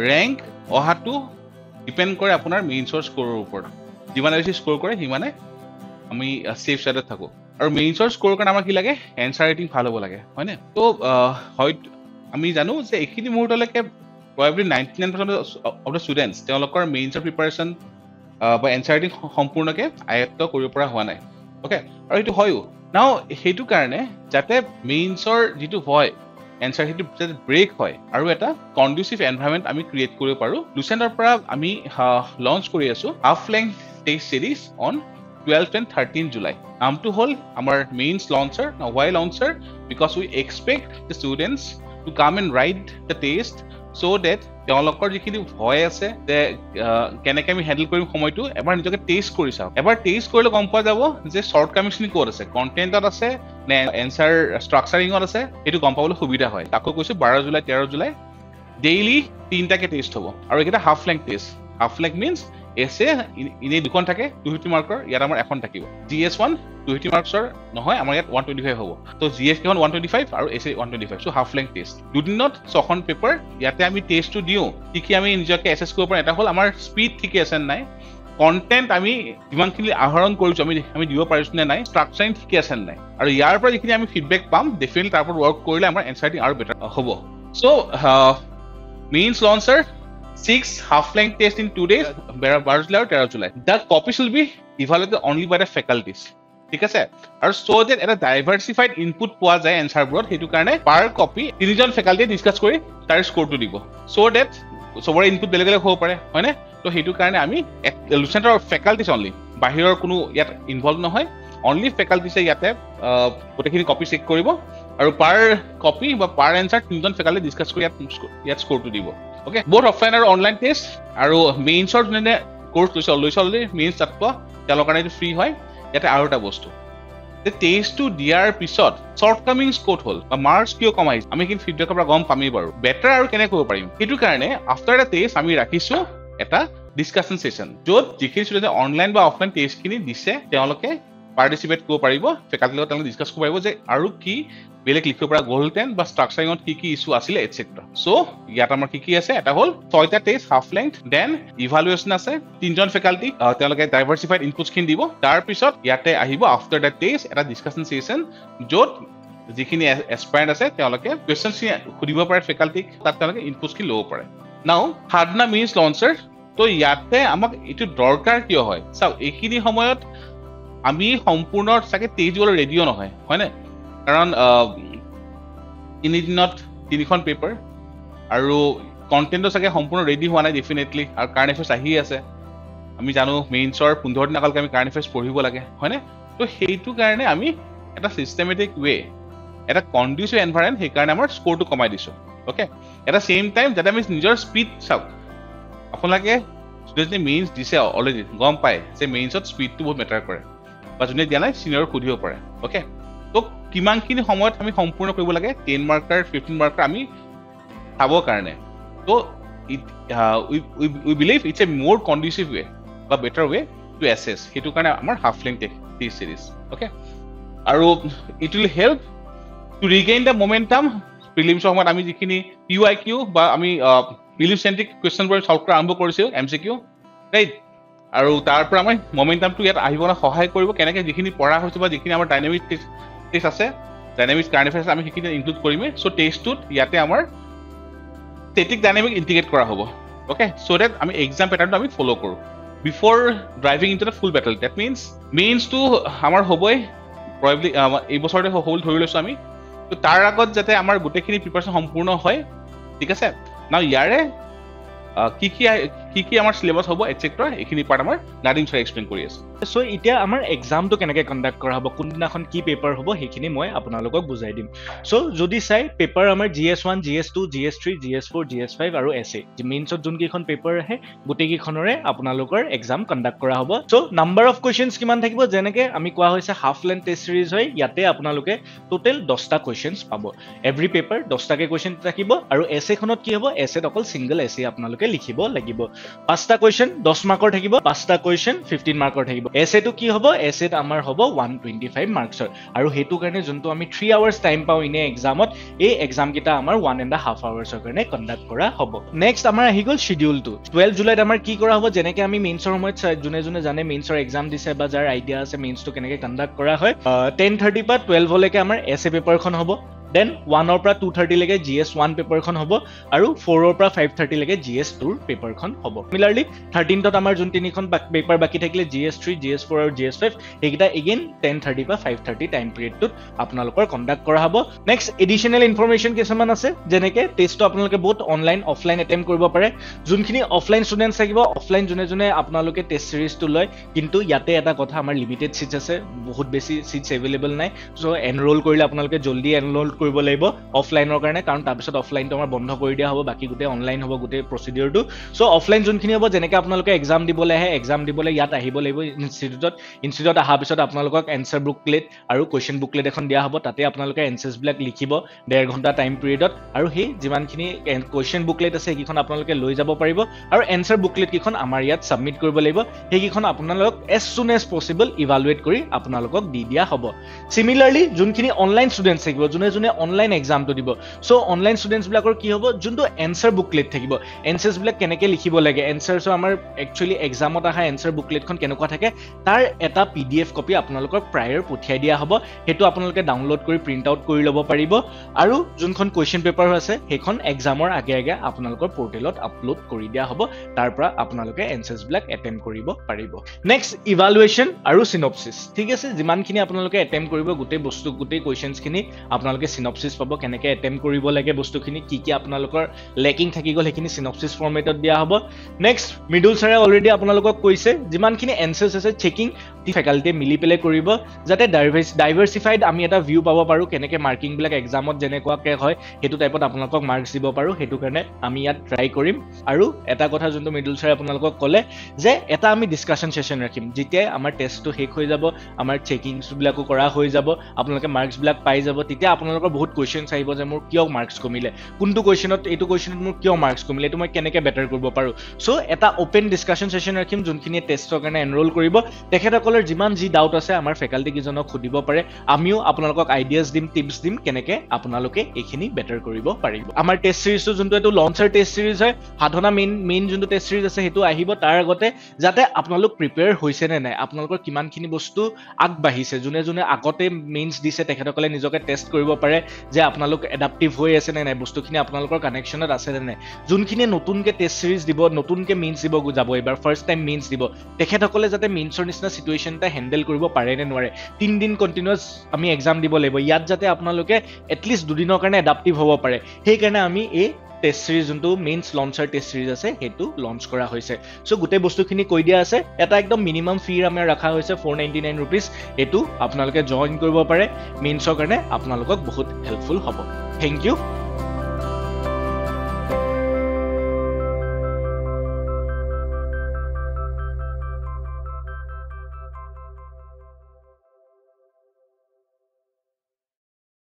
Rank অহাটো depend কৰে আপোনাৰ মেইনছৰ স্কোৰৰ ওপৰত যিমানে বেছি স্কোৰ কৰে সিমানে আমি সেফ সাইডত থাকো আৰু মেইনছৰ স্কোৰ কাৰণে আমাৰ কি লাগে এনসাৰ ৰেটিং ভাল হ'ব লাগে হয়নে তো হয়তো আমি জানো যে এইখিনি মুহূৰ্তলৈকে probably 99% of the students তেওঁলোকৰ মেইনছৰ প্ৰিপাৰেচন বা এনসাৰ ৰেটিং সম্পূৰ্ণকে আয়ত্ত কৰিব পৰা হোৱা নাই ওকে আৰু এইটো হয়ও নাও সেইটো কাৰণে যাতে মেইনছৰ যিটো হয় এনসাৰ সেইটো যাতে ব্ৰেক হয় আৰু এটা কন্ডুচিভ এনভাইৰনমেন্ট আমি ক্ৰিয়েট কৰিব পাৰো লুচেন্টৰ পৰা আমি লঞ্চ কৰি আছো half length test series on 12th and 13th July. নামটো হল আমাৰ mains launcher why launcher because we expect the students to come and write the test so that তেওঁলোকৰ যিখিনি ভয় আছে যে কেনেকৈ আমি হেন্ডল কৰিম সময়টো এবাৰ নিজকে টেষ্ট কৰি চাওক এবাৰ টেষ্ট কৰিলে গম পোৱা যাব যে শৰ্ট কামিংখিনি ক'ত আছে কন্টেন্টত আছে নে এনসাৰ ষ্ট্ৰাকচাৰিঙত আছে এইটো গম পাবলৈ সুবিধা হয় তাকো কৈছো 12 জুলাই 13 জুলাই ডেইলি 3টাকে টেষ্ট হ'ব আৰু এটা half length test half length means এছে ইনে দুখন থাকে 250 মাৰ্কৰ ইয়াত আমাৰ এখন থাকিব GS1 250 মাৰ্কছৰ নহয় আমাৰ ইয়াত 125 হ'ব তো GS কেখন 125 আৰু এছে 125 সো হাফ লেংথ টেষ্ট দুদিনত 6খন পেপাৰ ইয়াতে আমি টেষ্টটো দিও কি আমি নিজকে এসেস কৰিব পাৰো এটা হল আমাৰ স্পিড ঠিক আছে নাই কন্টেন্ট আমি যিমানখিনি আহৰণ কৰিছো আমি দিব পাৰিছো নে নাই ষ্ট্ৰাকচাৰিং ঠিক আছে নাই আৰু ইয়াৰ পৰা যিখিনি আমি ফিডবেক পাম ডেফিনেটলি তাৰ ওপৰত ওয়াৰ্ক কৰিলে আমাৰ এনসাৰ আৰ বেটাৰ হ'ব so mains launcher 6 half length test in 2 days 12 July or 13 July the copies will be evaluated only by the faculties ঠিক আছে আৰু so that এটা diversified input পোৱা যায় answer board হেতু কাৰণে per copy তিনিজন ফেকাল্টি ডিসকাস কৰি তাৰ স্কোৰটো দিব so that সবৰে ইনপুট বেলেগ বেলেগ হ'ব পাৰে হয়নে তো হেতু কাৰণে আমি লুচেন্টৰ ফেকাল্টিজ অনলি বাহিৰৰ কোনো ইয়াত ইনভলভ নহয় অনলি ফেকাল্টিছে ইয়াতে গোটেইখিনি কপি চেক কৰিব আৰু পাৰ কপি বা পাৰ এনসাৰ তিনিজন ফেকাল্টি ডিসকাস কৰি ইয়াত স্কোৰটো দিব okay both offline আৰু অনলাইন টেষ্ট আৰু মেইনছৰ যেনে কোৰ্স লৈছে অলৰেডি মেইনছ তাত্ব তেওঁলোকৰ কাৰণে এইটো ফ্ৰী হয় ইয়াতে আৰু এটা বস্তু যে টেষ্টটো দিয়াৰ পিছত শৰ্ট কামিংছ কোড হল বা মাৰ্কছ কিয় কমাইছে আমি কিন্তু ফিডবেকৰ পৰা গম পামেই বাৰু বেটাৰ আৰু কেনে কৰিব পাৰিম সেইটো কাৰণে আফটাৰ দ্য টেষ্ট আমি ৰাখিছো এটা ডিসকাশন সেশন য'ত যিখিনি ষ্টুডেণ্টে অনলাইন বা অফলাইন টেষ্টখিনি দিছে তেওঁলোকে পাৰ্টিচিপেট কৰিব পাৰিব ফেকাল্টিৰ লগত তেওঁলোকে ডিসকাস কৰিব পাৰিব যে আৰু কি বেলেগ লিখিব পৰা গোল্ডেন বা ষ্ট্ৰাকচাৰিঙত কি ইস্যু আছিলে এটসেট্ৰা সো ইয়াত আমাৰ কি আছে এটা হল 6টা test half length then evaluation আছে তিনজন ফেকাল্টি তেওঁলোকে ডাইভাৰ্সিফাইড ইনপুটছ খিনি দিব তাৰ পিছত ইয়াতে আহিব আফটাৰ দ্য টেষ্ট এটা ডিসকাশন সেশন য'ত যিখিনি এসপায়াৰ্ড আছে তেওঁলোকে কোৱেশ্চনছ সুধিব পাৰে ফেকাল্টিক তাত তেওঁলোকে ইনপুটছ খিনি ল'ব পাৰে নাও হাৰ্ডনা মিন্স লঞ্চাৰ তো ইয়াতে আমাক এইটো দৰকাৰ কিয় হয় চাও এইখিনি সময়ত আমি সম্পূৰ্ণ চাগে টেষ্ট দিবলৈ ৰেডিও নহয় হয়নে কাৰণ তিনিদিনত তিনিখন পেপাৰ আৰু কন্টেন্টটো চাগে সম্পূৰ্ণ ৰেডি হোৱা নাই ডেফিনেটলি আৰু কাৰেণ্ট এফেয়াৰ্ছ আহি আছে আমি জানো মেইনছৰ 15 দিন আগলৈকে আমি কাৰেণ্ট এফেয়াৰ্ছ পঢ়িব লাগে হয়নে তো সেইটো কাৰণে আমি এটা সিস্টেমেটিক ৱে এটা কন্ডিউচিভ এনভাইৰনমেন্ট সেই কাৰণে আমাৰ স্কোৰটো কমাই দিছো ওকে এটা সেম টাইম যাতে আমি নিজৰ স্পিড চাওক আপোনালোকে ষ্টুডেণ্টে মেইনছ দিছে অলৰেডি গম পায় যে মেইনছত স্পিডটো বহুত মেটাৰ কৰে বা যোনে দিয়া নাই চিনিয়ৰ সুধিব পাৰে ওকে তো কিমানখিনি সময়ত আমি সম্পূৰ্ণ কৰিব লাগে 10 মাৰ্কাৰ 15 মাৰ্কাৰ আমি চাবৰ কাৰণে তো উই বিলিভ ইটছ এ মোৰ কন্ডিউচিভ ৱে বা বেটাৰ ৱে টু এছেছ সেইটো কাৰণে আমাৰ half length test series okay আৰু it will help to regain the momentum প্ৰিলিমছৰ সময়ত আমি যিখিনি PYQ বা আমি প্ৰিলিম চেন্ট্ৰিক কুৱেশ্যনবোৰ সলভ কৰা আৰম্ভ কৰিছো MCQ ৰাইট আৰু তাৰ পৰা আমি মোমেন্টামটো ইয়াত আহিবলৈ সহায় কৰিব কেনেকৈ যিখিনি পঢ়া হৈছে বা যিখিনি আমাৰ ডাইনামিক টেষ্ট আছে ডাইনামিক কাৰেণ্ট এফেয়াৰ্ছ আমি সেইখিনি ইনক্লুড কৰিম সো টেষ্টটোত ইয়াতে আমাৰ ষ্টেটিক ডাইনামিক ইন্টিগ্ৰেট কৰা হ'ব ওকে সো দ্যাট আমি এক্সাম প্যাটাৰ্নটো আমি ফলো কৰো before driving into the full battle that means মেইনছটো আমাৰ হ'বই প্ৰবাবলি এই বছৰতে হ'ব ধৰি লৈছো আমি তো তাৰ আগত যাতে আমাৰ গোটেইখিনি প্ৰিপাৰেচন সম্পূৰ্ণ হয় ঠিক আছে নাও ইয়াৰে কি আমাৰ সিলেবাস হ'ব এটসেট্ৰা এইখিনি পাৰ্ট আমাৰ নাদিম স্যাৰ এক্সপ্লেইন কৰি আছে সো এতিয়া আমাৰ এক্সামটো কেনেকৈ কণ্ডাক্ট কৰা হ'ব কোনদিনাখন কি পেপাৰ হ'ব সেইখিনি মই আপোনালোকক বুজাই দিম সো যদি চাই পেপাৰ আমাৰ GS1 GS2 GS3 GS4 GS5 আৰু এসএ মেইনছত যোনকেইখন পেপাৰ আহে গোটেইকেইখনৰে আপোনালোকৰ এক্সাম কণ্ডাক্ট কৰা হ'ব সো নাম্বাৰ অফ কুৱেশ্যনছ কিমান থাকিব যেনেকৈ আমি কোৱা হৈছে হাফ লেন্থ টেষ্ট সিৰিজ হয় ইয়াতে আপোনালোকে টোটেল 10টা কুৱেশ্যনছ পাব এভৰি পেপাৰ 10টাকে কুৱেশ্যন থাকিব আৰু এসএখনত কি হ'ব এসএত অকল সিংগল এসএ আপোনালোকে লিখিব লাগিব 5টা কুৱেশ্যন 10 মাৰ্কৰ থাকিব 5টা কুৱেশ্যন 15 মাৰ্কৰ থাকিব এছেটো কি হ'ব এছেত আমাৰ হ'ব 125 মাৰ্কছৰ আৰু হেতু কাৰণে যোনটো আমি 3 আৱাৰ্ছ টাইম পাওঁ ইনে এক্সামত এই এক্সাম কিটা আমাৰ 1.5 আৱাৰ্ছৰ কাৰণে কণ্ডাক্ট কৰা হ'ব নেক্সট আমাৰ আহি গ'ল শিডিউলটো 12 জুলাইত আমাৰ কি কৰা হ'ব যেনেকৈ আমি মেইনছৰ সময়ত যোনে যোনে জানে মেইনছৰ এক্সাম দিছে বা যাৰ আইডিয়া আছে মেইনছটো কেনেকৈ কণ্ডাক্ট কৰা হয় 10:30 পৰা 12 লৈকে আমাৰ এছে পেপাৰখন হ'ব Then 1 পৰা 2:30 লৈকে GS1 পেপাৰখন হ'ব আৰু 4 পৰা 5:30 লৈকে GS2 পেপাৰখন হ'ব সিমিলাৰলি 13ত আমাৰ যোন তিনিখন পেপাৰ বাকি থাকিলে GS3 GS4 আৰু GS5 এইকেইটা এগেইন 10:30 পৰা 5:30 টাইম পিৰিয়ডটোত আপোনালোকৰ কণ্ডাক্ট কৰা হ'ব নেক্সট এডিশনেল ইনফৰমেশ্যন কিছুমান আছে যেনেকৈ টেষ্টটো আপোনালোকে বহুত অনলাইন অফলাইন এটেম্প কৰিব পাৰে যোনখিনি অফলাইন ষ্টুডেণ্টছ থাকিব অফলাইন যোনে যোনে আপোনালোকে টেষ্ট চিৰিজটো লয় কিন্তু ইয়াতে এটা কথা আমাৰ লিমিটেড চিটছ আছে বহুত বেছি চিটছ এভেইলেবল নাই চ' এনৰোল কৰিলে আপোনালোকে জল্দি এনৰোল কৰিব লাগিব অফলাইনৰ কাৰণে কাৰণ তাৰপিছত অফলাইনটো আমাৰ বন্ধ কৰি দিয়া হ'ব বাকি গোটেই অনলাইন হ'ব গোটেই প্ৰচিডিউৰটো চ' অফলাইন যোনখিনি হ'ব যেনেকৈ আপোনালোকে এক্সাম দিবলৈ আহে এক্সাম দিবলৈ ইয়াত আহিব লাগিব ইনষ্টিটিউটত অহাৰ পিছত আপোনালোকক এনচাৰ বুকলেট আৰু কুৱেশ্যন বুকলেট এখন দিয়া হ'ব তাতে আপোনালোকে এনচাৰ্ছবিলাক লিখিব 1.5 ঘণ্টা টাইম পিৰিয়ডত আৰু সেই যিমানখিনি কুৱেশ্যন বুকলেট আছে সেইকেইখন আপোনালোকে লৈ যাব পাৰিব আৰু এনচাৰ বুকলেট কেইখন আমাৰ ইয়াত ছাবমিট কৰিব লাগিব সেইকেইখন আপোনালোকক এজ চুন এজ পচিবল ইভালুৱেট কৰি আপোনালোকক দি দিয়া হ'ব চিমিলাৰলি যোনখিনি অনলাইন ষ্টুডেণ্টছ থাকিব যোনে যোনে অনলাইন এক্সামটো দিব চ' অনলাইন ষ্টুডেণ্টছবিলাকৰ কি হ'ব যোনটো এনচাৰ বুকলেট থাকিব এনচাৰ্ছবিলাক কেনেকৈ লিখিব লাগে এনচাৰ্ছৰ আমাৰ একচুৱেলি এক্সামত অহা এনচাৰ বুকলেটখন কেনেকুৱা থাকে তাৰ এটা PDF কপি আপোনালোকৰ প্ৰায়ৰ পঠিয়াই দিয়া হ'ব সেইটো আপোনালোকে ডাউনলোড কৰি প্ৰিণ্ট আউট কৰি ল'ব পাৰিব আৰু যোনখন কুৱেশ্যন পেপাৰ আছে সেইখন এক্সামৰ আগে আগে আপোনালোকৰ পৰ্টেলত আপলোড কৰি দিয়া হ'ব তাৰ পৰা আপোনালোকে এনচাৰ্ছবিলাক এটেম্প কৰিব পাৰিব নেক্সট ইভালুৱেশ্যন আৰু সিনপচিছ ঠিক আছে যিমানখিনি আপোনালোকে এটেম্প কৰিব গোটেই বস্তু গোটেই কুৱেশ্যনছখিনি আপোনালোকে সিনপচিছ পাব কেনেকৈ এটেম্প কৰিব লাগে বস্তুখিনি কি কি আপোনালোকৰ লেকিং থাকি গ'ল সেইখিনি সিনপচিছ ফৰ্মেটত দিয়া হ'ব নেক্সট মিডুল ছাৰে অলৰেডি আপোনালোকক কৈছে যিমানখিনি এনচাৰ্ছ আছে চেকিং ফেকাল্টিয়ে মিলি পেলাই কৰিব যাতে ডাইভাৰ্চিফাইড আমি এটা ভিউ পাব পাৰোঁ কেনেকৈ মাৰ্কিংবিলাক এক্সামত যেনেকুৱাকৈ হয় সেইটো টাইপত আপোনালোকক মাৰ্কছ দিব পাৰোঁ সেইটো কাৰণে আমি ইয়াত ট্ৰাই কৰিম আৰু এটা কথা যোনটো মিডুল ছাৰে আপোনালোকক ক'লে যে এটা আমি ডিছকাশ্যন ছেশ্যন ৰাখিম যেতিয়াই আমাৰ টেষ্টটো শেষ হৈ যাব আমাৰ চেকিংছবিলাকো কৰা হৈ যাব আপোনালোকে মাৰ্কছবিলাক পাই যাব তেতিয়া আপোনালোকৰ বহুত কুৱেশ্যনছ আহিব যে মোৰ কিয় মাৰ্কছ কমিলে কোনটো কুৱেশ্যনত এইটো কুৱেশ্যনত মোৰ কিয় মাৰ্কছ কমিলে এইটো মই কেনেকৈ বেটাৰ কৰিব পাৰোঁ চ' এটা অ'পেন ডিছকাশ্যন ছেশ্যন ৰাখিম যোনখিনিয়ে টেষ্টৰ কাৰণে এনৰোল কৰিব তেখেতসকলৰ যিমান যি ডাউট আছে আমাৰ ফেকাল্টি কেইজনক সুধিব পাৰে আমিও আপোনালোকক আইডিয়াছ দিম টিপছ দিম কেনেকৈ আপোনালোকে এইখিনি বেটাৰ কৰিব পাৰিব আমাৰ টেষ্ট চিৰিজটো যোনটো এইটো লঞ্চাৰ টেষ্ট চিৰিজ হয় সাধনা মেইন যোনটো টেষ্ট চিৰিজ আছে সেইটো আহিব তাৰ আগতে যাতে আপোনালোক প্ৰিপেয়াৰ হৈছে নে নাই আপোনালোকৰ কিমানখিনি বস্তু আগবাঢ়িছে যোনে যোনে আগতে মেইনছ দিছে তেখেতসকলে নিজকে টেষ্ট কৰিব পাৰে যে আপোনালোক এডাপ্টিভ হৈ আছে নে নাই বস্তুখিনি আপোনালোকৰ কানেকশ্যনত আছে নে নাই যোনখিনিয়ে নতুনকৈ টেষ্ট চিৰিজ দিব নতুনকৈ মেইনছ দিব যাব এইবাৰ ফাৰ্ষ্ট টাইম মেইনছ দিব তেখেতসকলে যাতে মেইনছৰ নিচিনা চিটুৱেশ্যন এটা হেণ্ডেল কৰিব পাৰে নে নোৱাৰে 3 দিন কণ্টিনিউৱাছ আমি এক্সাম দিব লাগিব ইয়াত যাতে আপোনালোকে এটলিষ্ট 2 দিনৰ কাৰণে এডাপ্টিভ হ'ব পাৰে সেইকাৰণে আমি এই টেষ্ট চিৰিজ যোনটো মেইনছ লঞ্চাৰ টেষ্ট চিৰিজ আছে সেইটো লঞ্চ কৰা হৈছে চ' গোটেই বস্তুখিনি কৈ দিয়া আছে এটা একদম মিনিমাম ফিৰ আমাৰ ৰখা হৈছে 499 ৰুপিজ এইটো আপোনালোকে জইন কৰিব পাৰে মেইনছৰ কাৰণে আপোনালোকক বহুত হেল্পফুল হ'ব থেংক ইউ